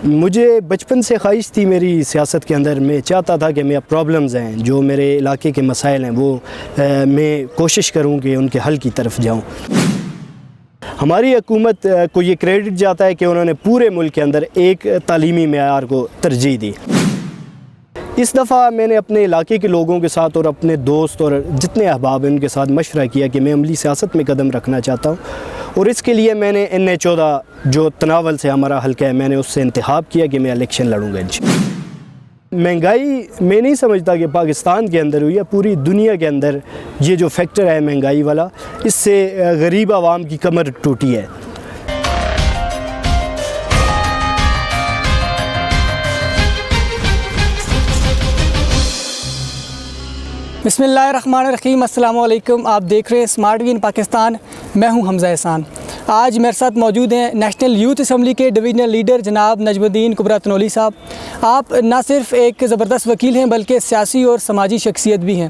مجھے بچپن سے خواہش تھی میری سیاست کے اندر. میں چاہتا تھا کہ میں پرابلمز ہیں جو میرے علاقے کے مسائل ہیں وہ میں کوشش کروں کہ ان کے حل کی طرف جاؤں. ہماری حکومت کو یہ کریڈٹ جاتا ہے کہ انہوں نے پورے ملک کے اندر ایک تعلیمی معیار کو ترجیح دی. اس دفعہ میں نے اپنے علاقے کے لوگوں کے ساتھ اور اپنے دوست اور جتنے احباب ہیں ان کے ساتھ مشورہ کیا کہ میں عملی سیاست میں قدم رکھنا چاہتا ہوں, اور اس کے لیے میں نے NA14 جو تناول سے ہمارا حلقہ ہے میں نے اس سے انتخاب کیا کہ میں الیکشن لڑوں گا. مہنگائی میں نہیں سمجھتا کہ پاکستان کے اندر ہوئی ہے, پوری دنیا کے اندر یہ جو فیکٹر ہے مہنگائی والا, اس سے غریب عوام کی کمر ٹوٹی ہے. بسم اللہ الرحمن الرحیم. السلام علیکم. آپ دیکھ رہے ہیں اسمارٹ وی ان پاکستان. میں ہوں حمزہ احسان. آج میرے ساتھ موجود ہیں نیشنل یوتھ اسمبلی کے ڈویژنل لیڈر جناب نجم الدین کبرا تنولی صاحب. آپ نہ صرف ایک زبردست وکیل ہیں بلکہ سیاسی اور سماجی شخصیت بھی ہیں.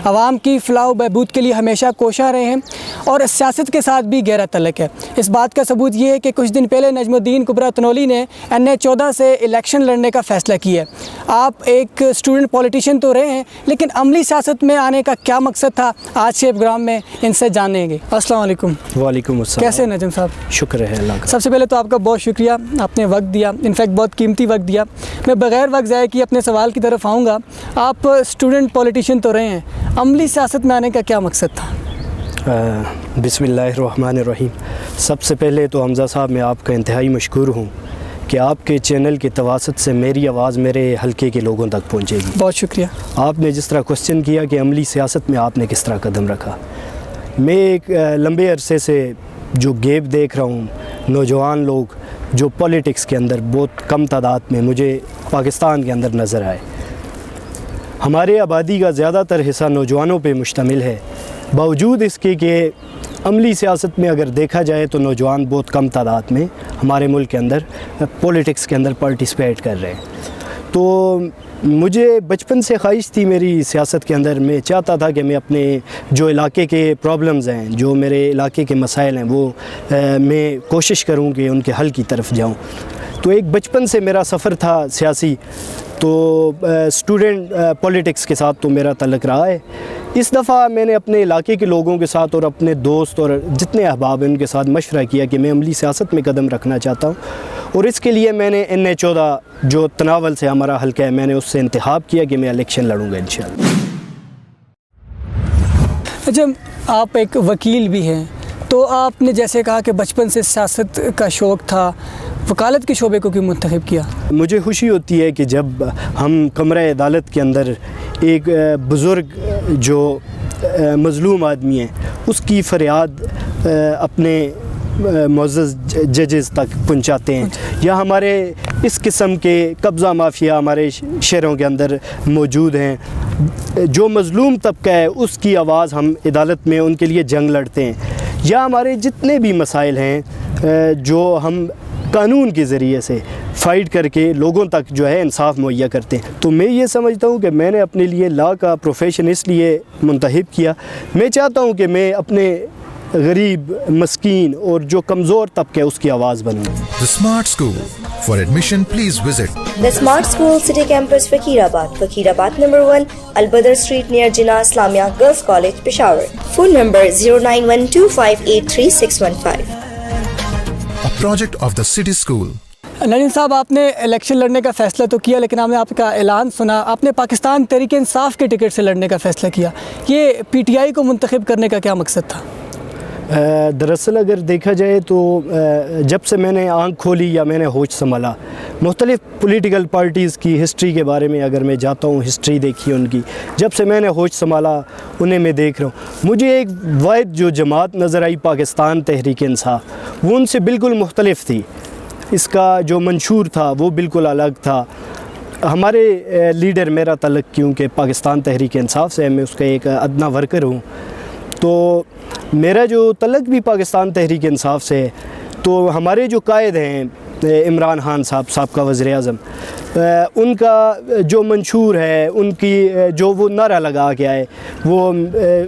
عوام کی فلاح و بہبود کے لیے ہمیشہ کوشاں رہے ہیں اور سیاست کے ساتھ بھی گہرا تعلق ہے. اس بات کا ثبوت یہ ہے کہ کچھ دن پہلے نجم الدین کبرا تنولی نے NA14 سے الیکشن لڑنے کا فیصلہ کیا ہے. آپ ایک اسٹوڈنٹ پولیٹیشین تو رہے ہیں, لیکن عملی سیاست میں آنے کا کیا مقصد تھا, آج کے پروگرام میں ان سے جانیں گے. السلام علیکم. وعلیکم السلام. کیسے نجم صاحب؟ شکر ہے اللہ کا. سب سے پہلے تو آپ کا بہت شکریہ, آپ نے وقت دیا, انفیکٹ بہت قیمتی وقت دیا. میں بغیر وقت ضائع کیے اپنے سوال کی طرف آؤں گا. آپ اسٹوڈنٹ پولیٹیشین تو رہے ہیں, عملی سیاست میں آنے کا کیا مقصد تھا؟ بسم اللہ الرحمن الرحیم. سب سے پہلے تو حمزہ صاحب میں آپ کا انتہائی مشکور ہوں کہ آپ کے چینل کے تواسط سے میری آواز میرے حلقے کے لوگوں تک پہنچے گی. بہت شکریہ. آپ نے جس طرح کوسچن کیا کہ عملی سیاست میں آپ نے کس طرح قدم رکھا, میں ایک لمبے عرصے سے جو گیپ دیکھ رہا ہوں, نوجوان لوگ جو پولیٹکس کے اندر بہت کم تعداد میں مجھے پاکستان کے اندر نظر آئے. ہمارے آبادی کا زیادہ تر حصہ نوجوانوں پہ مشتمل ہے, باوجود اس کے کہ عملی سیاست میں اگر دیکھا جائے تو نوجوان بہت کم تعداد میں ہمارے ملک کے اندر پولیٹکس کے اندر پارٹیسپیٹ کر رہے ہیں. تو مجھے بچپن سے خواہش تھی میری سیاست کے اندر. میں چاہتا تھا کہ میں اپنے جو علاقے کے پرابلمز ہیں, جو میرے علاقے کے مسائل ہیں وہ میں کوشش کروں کہ ان کے حل کی طرف جاؤں. تو ایک بچپن سے میرا سفر تھا سیاسی, تو اسٹوڈنٹ پولیٹکس کے ساتھ تو میرا تعلق رہا ہے. اس دفعہ میں نے اپنے علاقے کے لوگوں کے ساتھ اور اپنے دوست اور جتنے احباب ہیں ان کے ساتھ مشورہ کیا کہ میں عملی سیاست میں قدم رکھنا چاہتا ہوں, اور اس کے لیے میں نے NA14 جو تناول سے ہمارا حلقہ ہے میں نے اس سے انتخاب کیا کہ میں الیکشن لڑوں گا انشاءاللہ. جب آپ ایک وکیل بھی ہیں تو آپ نے جیسے کہا کہ بچپن سے سیاست کا شوق تھا, وکالت کے شعبے کو کیوں منتخب کیا؟ مجھے خوشی ہوتی ہے کہ جب ہم کمرہ عدالت کے اندر ایک بزرگ جو مظلوم آدمی ہے اس کی فریاد اپنے معزز ججز تک پہنچاتے ہیں, یا ہمارے اس قسم کے قبضہ مافیا ہمارے شہروں کے اندر موجود ہیں, جو مظلوم طبقہ ہے اس کی آواز ہم عدالت میں ان کے لیے جنگ لڑتے ہیں, یا ہمارے جتنے بھی مسائل ہیں جو ہم قانون کے ذریعے سے فائٹ کر کے لوگوں تک جو ہے انصاف مہیا کرتے ہیں. تو میں یہ سمجھتا ہوں کہ میں نے اپنے لیے لا کا پروفیشن اس لیے منتخب کیا, میں چاہتا ہوں کہ میں اپنے غریب, مسکین اور جو کمزور طبقہ ہے اس کی آواز بنوں. The Smart School. For admission, please visit The Smart School, City Campus, Fakirabad number 1, Al-Badr Street near Jinnah Islamia Girls College, Peshawar. Phone number 09125833615. a project of the City School. نجم صاحب, آپ نے الیکشن لڑنے کا فیصلہ تو کیا, لیکن ہم نے آپ کا اعلان سنا, آپ نے پاکستان تحریک انصاف کے ٹکٹ سے لڑنے کا فیصلہ کیا. یہ PTI کو منتخب کرنے کا کیا مقصد تھا؟ دراصل اگر دیکھا جائے تو جب سے میں نے آنکھ کھولی یا میں نے ہوش سنبھالا, مختلف پولیٹیکل پارٹیز کی ہسٹری کے بارے میں اگر میں جاتا ہوں, ہسٹری دیکھی ان کی, جب سے میں نے ہوش سنبھالا انہیں میں دیکھ رہا ہوں. مجھے ایک واحد جو جماعت نظر آئی پاکستان تحریک انصاف, وہ ان سے بالکل مختلف تھی. اس کا جو منشور تھا وہ بالکل الگ تھا. ہمارے لیڈر, میرا تعلق کیونکہ پاکستان تحریک انصاف سے ہے, میں اس کا ایک ادنیٰ ورکر ہوں, تو میرا جو تعلق بھی پاکستان تحریک انصاف سے ہے. تو ہمارے جو قائد ہیں عمران خان صاحب سابقہ وزیر اعظم، ان کا جو منشور ہے، ان کی جو وہ نعرہ لگا کے آئے، وہ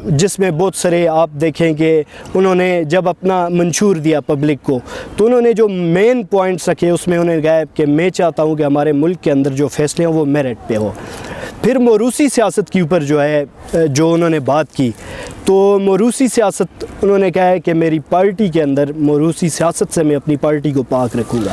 جس میں بہت سارے آپ دیکھیں کہ انہوں نے جب اپنا منشور دیا پبلک کو تو انہوں نے جو مین پوائنٹس رکھے اس میں انہوں نے کہا کہ میں چاہتا ہوں کہ ہمارے ملک کے اندر جو فیصلے ہیں وہ میرٹ پہ ہو۔ پھر موروثی سیاست کے اوپر جو ہے جو انہوں نے بات کی، تو موروثی سیاست انہوں نے کہا ہے کہ میری پارٹی کے اندر موروثی سیاست سے میں اپنی پارٹی کو پاک رکھوں گا۔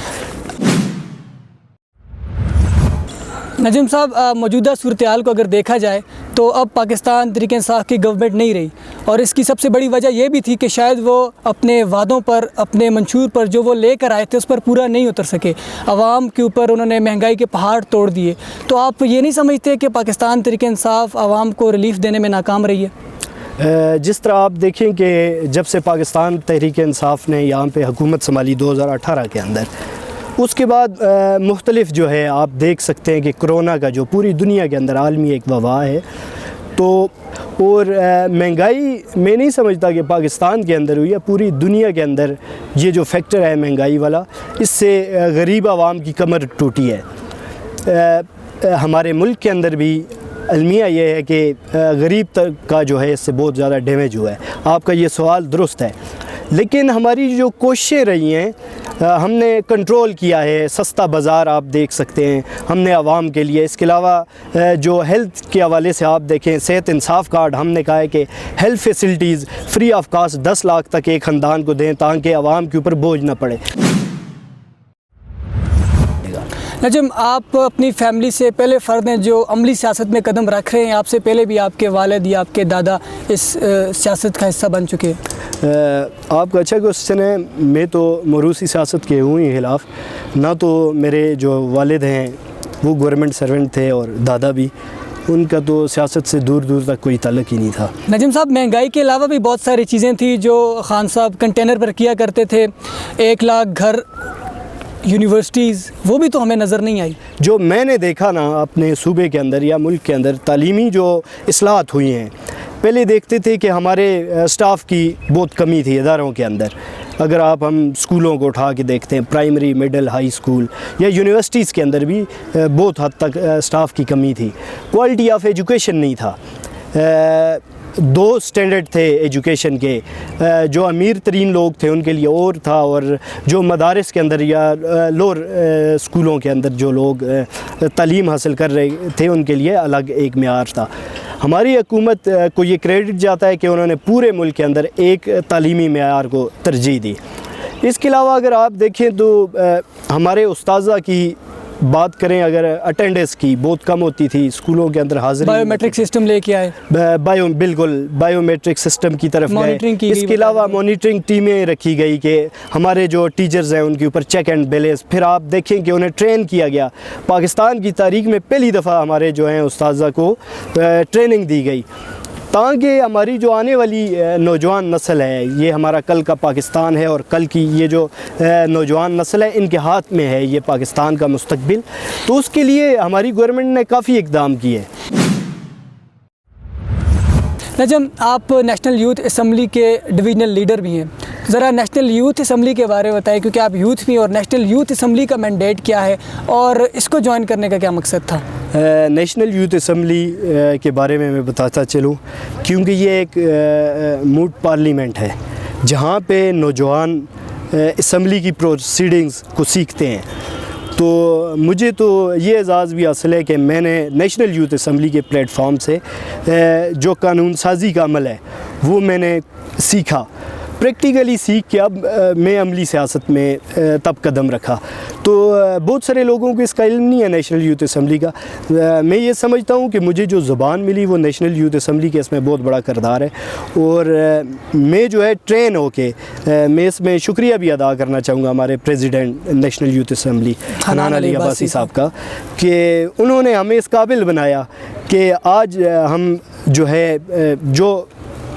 نجم صاحب، موجودہ صورتحال کو اگر دیکھا جائے تو اب پاکستان تحریک انصاف کی گورنمنٹ نہیں رہی، اور اس کی سب سے بڑی وجہ یہ بھی تھی کہ شاید وہ اپنے وعدوں پر، اپنے منشور پر جو وہ لے کر آئے تھے اس پر پورا نہیں اتر سکے، عوام کے اوپر انہوں نے مہنگائی کے پہاڑ توڑ دیے۔ تو آپ یہ نہیں سمجھتے کہ پاکستان تحریک انصاف عوام کو ریلیف دینے میں ناکام رہی ہے؟ جس طرح آپ دیکھیں کہ جب سے پاکستان تحریک انصاف نے یہاں پہ حکومت سنبھالی 2018 کے اندر، اس کے بعد مختلف جو ہے آپ دیکھ سکتے ہیں کہ کرونا کا جو پوری دنیا کے اندر عالمی ایک وبا ہے، تو اور مہنگائی میں نہیں سمجھتا کہ پاکستان کے اندر ہوئی ہے، پوری دنیا کے اندر یہ جو فیکٹر ہے مہنگائی والا، اس سے غریب عوام کی کمر ٹوٹی ہے۔ ہمارے ملک کے اندر بھی المیہ یہ ہے کہ غریب تک کا جو ہے اس سے بہت زیادہ ڈیمیج ہوا ہے۔ آپ کا یہ سوال درست ہے، لیکن ہماری جو کوششیں رہی ہیں، ہم نے کنٹرول کیا ہے، سستا بازار آپ دیکھ سکتے ہیں ہم نے عوام کے لیے۔ اس کے علاوہ جو ہیلتھ کے حوالے سے آپ دیکھیں، صحت انصاف کارڈ ہم نے کہا ہے کہ health facilities free of cost 10 lakh تک ایک خاندان کو دیں تاکہ عوام کے اوپر بوجھ نہ پڑے۔ نجم، آپ اپنی فیملی سے پہلے فرد ہیں جو عملی سیاست میں قدم رکھ رہے ہیں، آپ سے پہلے بھی آپ کے والد یا آپ کے دادا اس سیاست کا حصہ بن چکے ہیں۔ آپ کا اچھا کوشچن ہے۔ میں تو موروثی سیاست کے ہوں ہی خلاف، نہ تو میرے جو والد ہیں وہ گورنمنٹ سرونٹ تھے اور دادا بھی، ان کا تو سیاست سے دور دور تک کوئی تعلق ہی نہیں تھا۔ نجم صاحب، مہنگائی کے علاوہ بھی بہت ساری چیزیں تھیں جو خان صاحب کنٹینر پر کیا کرتے تھے، 1 لاکھ گھر، یونیورسٹیز، وہ بھی تو ہمیں نظر نہیں آئی۔ جو میں نے دیکھا نا اپنے صوبے کے اندر یا ملک کے اندر تعلیمی جو اصلاحات ہوئی ہیں، پہلے دیکھتے تھے کہ ہمارے سٹاف کی بہت کمی تھی اداروں کے اندر۔ اگر ہم اسکولوں کو اٹھا کے دیکھتے ہیں، پرائمری، مڈل، ہائی اسکول یا یونیورسٹیز کے اندر بھی بہت حد تک سٹاف کی کمی تھی، کوالٹی آف ایجوکیشن نہیں تھا۔ 2 سٹینڈرڈ تھے ایجوکیشن کے، جو امیر ترین لوگ تھے ان کے لیے اور تھا، اور جو مدارس کے اندر یا لوور اسکولوں کے اندر جو لوگ تعلیم حاصل کر رہے تھے ان کے لیے الگ ایک معیار تھا۔ ہماری حکومت کو یہ کریڈٹ جاتا ہے کہ انہوں نے پورے ملک کے اندر ایک تعلیمی معیار کو ترجیح دی۔ اس کے علاوہ اگر آپ دیکھیں تو ہمارے اساتذہ کی بات کریں، اگر اٹینڈنس کی بہت کم ہوتی تھی اسکولوں کے اندر، حاضری، بائیو میٹرک سسٹم لے کے آئے، بالکل بائیو میٹرک سسٹم کی طرف مانیٹرنگ کی گئے۔ اس کے علاوہ مانیٹرنگ ٹیمیں رکھی گئی کہ ہمارے جو ٹیچرز ہیں ان کے اوپر چیک اینڈ بیلنس، پھر آپ دیکھیں کہ انہیں ٹرین کیا گیا۔ پاکستان کی تاریخ میں پہلی دفعہ ہمارے جو ہیں اساتذہ کو ٹریننگ دی گئی تاکہ ہماری جو آنے والی نوجوان نسل ہے، یہ ہمارا کل کا پاکستان ہے، اور کل کی یہ جو نوجوان نسل ہے ان کے ہاتھ میں ہے یہ پاکستان کا مستقبل۔ تو اس کے لیے ہماری گورنمنٹ نے کافی اقدام کیے۔ نجم، آپ نیشنل یوتھ اسمبلی کے ڈویژنل لیڈر بھی ہیں، ذرا نیشنل یوتھ اسمبلی کے بارے میں بتائیں، کیونکہ آپ یوتھ بھی ہیں، اور نیشنل یوتھ اسمبلی کا مینڈیٹ کیا ہے اور اس کو جوائن کرنے کا کیا مقصد تھا؟ نیشنل یوتھ اسمبلی کے بارے میں بتاتا چلوں، کیونکہ یہ ایک موڈ پارلیمنٹ ہے جہاں پہ نوجوان اسمبلی کی پروسیڈنگز کو سیکھتے ہیں۔ تو مجھے تو یہ اعزاز بھی حاصل ہے کہ میں نے نیشنل یوتھ اسمبلی کے پلیٹ فارم سے جو قانون سازی کا عمل ہے وہ میں نے سیکھا، پریکٹیکلی سیکھ کے اب میں عملی سیاست میں تب قدم رکھا۔ تو بہت سارے لوگوں کو اس کا علم نہیں ہے نیشنل یوتھ اسمبلی کا۔ میں یہ سمجھتا ہوں کہ مجھے جو زبان ملی وہ نیشنل یوتھ اسمبلی کے اس میں بہت بڑا کردار ہے، اور میں جو ہے ٹرین ہو کے میں اس میں شکریہ بھی ادا کرنا چاہوں گا ہمارے president national youth assembly Hanan Ali Abbasi صاحب کا، کہ انہوں نے ہمیں اس قابل بنایا کہ آج ہم جو ہے جو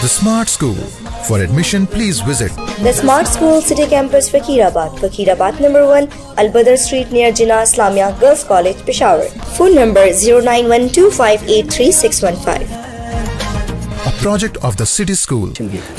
The Smart School. For admission, please visit The Smart School City Campus Fakirabad number 1 Al-Badr Street near Jinnah Islamia Girls College Peshawar. Phone number 0912583615. a project of the city school.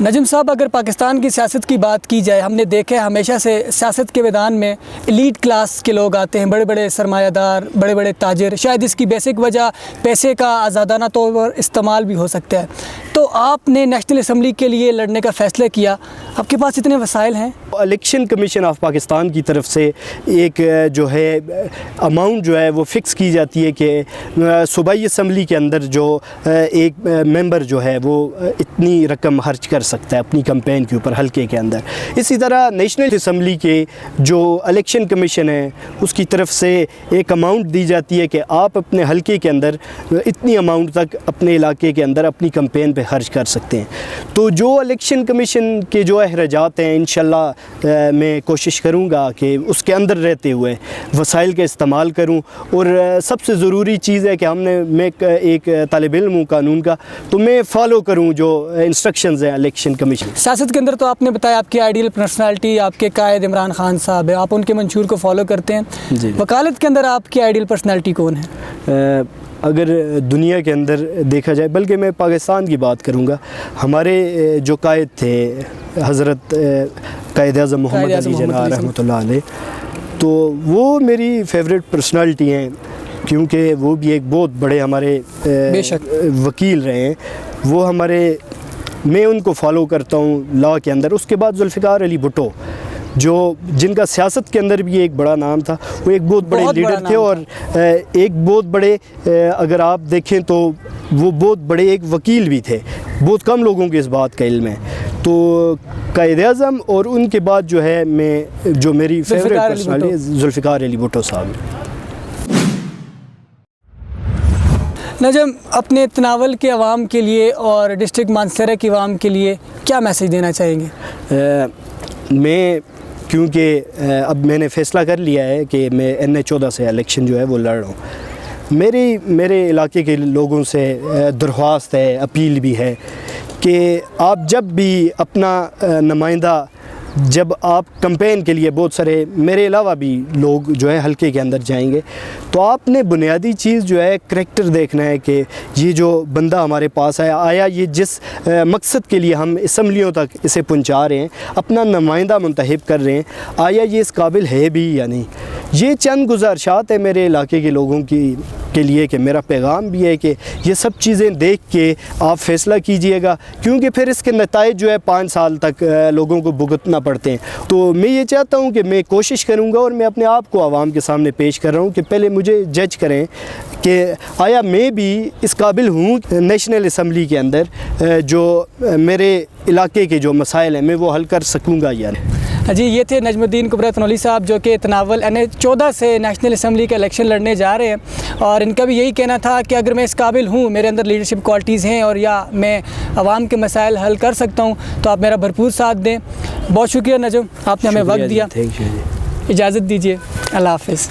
نجم صاحب، اگر پاکستان کی سیاست کی بات کی جائے، ہم نے دیکھا ہے ہمیشہ سے سیاست کے میدان میں ایلیٹ کلاس کے لوگ آتے ہیں، بڑے بڑے سرمایہ دار، بڑے بڑے تاجر. شاید اس کی بیسک وجہ پیسے کا آزادانہ طور پر استعمال بھی ہو سکتا ہے. تو آپ نے نیشنل اسمبلی کے لیے لڑنے کا فیصلہ کیا، آپ کے پاس اتنے وسائل ہیں. الیکشن کمیشن آف پاکستان کی طرف سے ایک جو ہے اماؤنٹ جو ہے وہ فکس کی جاتی ہے کہ صوبائی اسمبلی کے اندر جو ایک ممبر جو ہے وہ اتنی رقم خرچ کر سکتا ہے اپنی کمپین کے اوپر حلقے کے اندر. اسی طرح نیشنل اسمبلی کے جو الیکشن کمیشن ہے اس کی طرف سے ایک اماؤنٹ دی جاتی ہے کہ آپ اپنے حلقے کے اندر اتنی اماؤنٹ تک اپنے علاقے کے اندر اپنی کمپین پہ خرچ کر سکتے ہیں. تو جو الیکشن کمیشن کے جو اخراجات ہیں انشاءاللہ میں کوشش کروں گا کہ اس کے اندر رہتے ہوئے وسائل کا استعمال کروں. اور سب سے ضروری چیز ہے کہ میں ایک طالب علم ہوں قانون کا، تو میں فالو کروں جو انسٹرکشنز ہیں الیکشن کمیشن. سیاست کے اندر تو آپ نے بتایا آپ کی آئیڈیل پرسنالٹی آپ کے قائد عمران خان صاحب ہے، آپ ان کے منشور کو فالو کرتے ہیں. جی. وکالت کے اندر آپ کی آئیڈیل پرسنالٹی کون ہے؟ اگر دنیا کے اندر دیکھا جائے، بلکہ میں پاکستان کی بات کروں گا، ہمارے جو قائد تھے حضرت قائد اعظم محمد علی جناح رحمۃ اللہ علیہ، تو وہ میری فیوریٹ پرسنالٹی ہیں، کیونکہ وہ بھی ایک بہت بڑے ہمارے وکیل رہے ہیں. وہ میں ان کو فالو کرتا ہوں لا کے اندر. اس کے بعد ذوالفقار علی بھٹو، جن کا سیاست کے اندر بھی ایک بڑا نام تھا، وہ ایک بہت بڑے لیڈر تھے اور ایک بہت بڑے، اگر آپ دیکھیں تو وہ بہت بڑے ایک وکیل بھی تھے. بہت کم لوگوں کو اس بات کا علم ہے. تو قائد اعظم اور ان کے بعد جو ہے جو میری فیوریٹ پرسنالٹی ذوالفقار علی بھٹو صاحب. نجم، اپنے تناول کے عوام کے لیے اور ڈسٹرکٹ مانسہرہ کی عوام کے لیے کیا میسیج دینا چاہیں گے؟ میں کیونکہ اب میں نے فیصلہ کر لیا ہے کہ میں NH14 سے الیکشن جو ہے وہ لڑ رہا ہوں. میرے علاقے کے لوگوں سے درخواست ہے، اپیل بھی ہے کہ آپ جب بھی اپنا نمائندہ، جب آپ کمپین کے لیے بہت سارے میرے علاوہ بھی لوگ جو ہے حلقے کے اندر جائیں گے، تو آپ نے بنیادی چیز جو ہے کریکٹر دیکھنا ہے کہ یہ جو بندہ ہمارے پاس آیا یہ جس مقصد کے لیے ہم اسمبلیوں تک اسے پہنچا رہے ہیں، اپنا نمائندہ منتخب کر رہے ہیں، آیا یہ اس قابل ہے بھی یا نہیں. یہ چند گزارشات ہیں میرے علاقے کے لوگوں کے لیے کہ میرا پیغام بھی ہے کہ یہ سب چیزیں دیکھ کے آپ فیصلہ کیجئے گا، کیونکہ پھر اس کے نتائج جو ہے 5 سال تک لوگوں کو بھگتنا پڑتے ہیں. تو میں یہ چاہتا ہوں کہ میں کوشش کروں گا، اور میں اپنے آپ کو عوام کے سامنے پیش کر رہا ہوں کہ پہلے مجھے جج کریں کہ آیا میں بھی اس قابل ہوں نیشنل اسمبلی کے اندر جو میرے علاقے کے جو مسائل ہیں میں وہ حل کر سکوں گا یا نہیں. جی، یہ تھے نجم الدین کبریٰ تنولی صاحب، جو کہ تناول NH14 سے نیشنل اسمبلی کا الیکشن لڑنے جا رہے ہیں. اور ان کا بھی یہی کہنا تھا کہ اگر میں اس قابل ہوں، میرے اندر لیڈرشپ کوالٹیز ہیں اور یا میں عوام کے مسائل حل کر سکتا ہوں، تو آپ میرا بھرپور ساتھ دیں. بہت شکریہ نجم، آپ نے ہمیں وقت دیا. اجازت دیجیے، اللہ حافظ.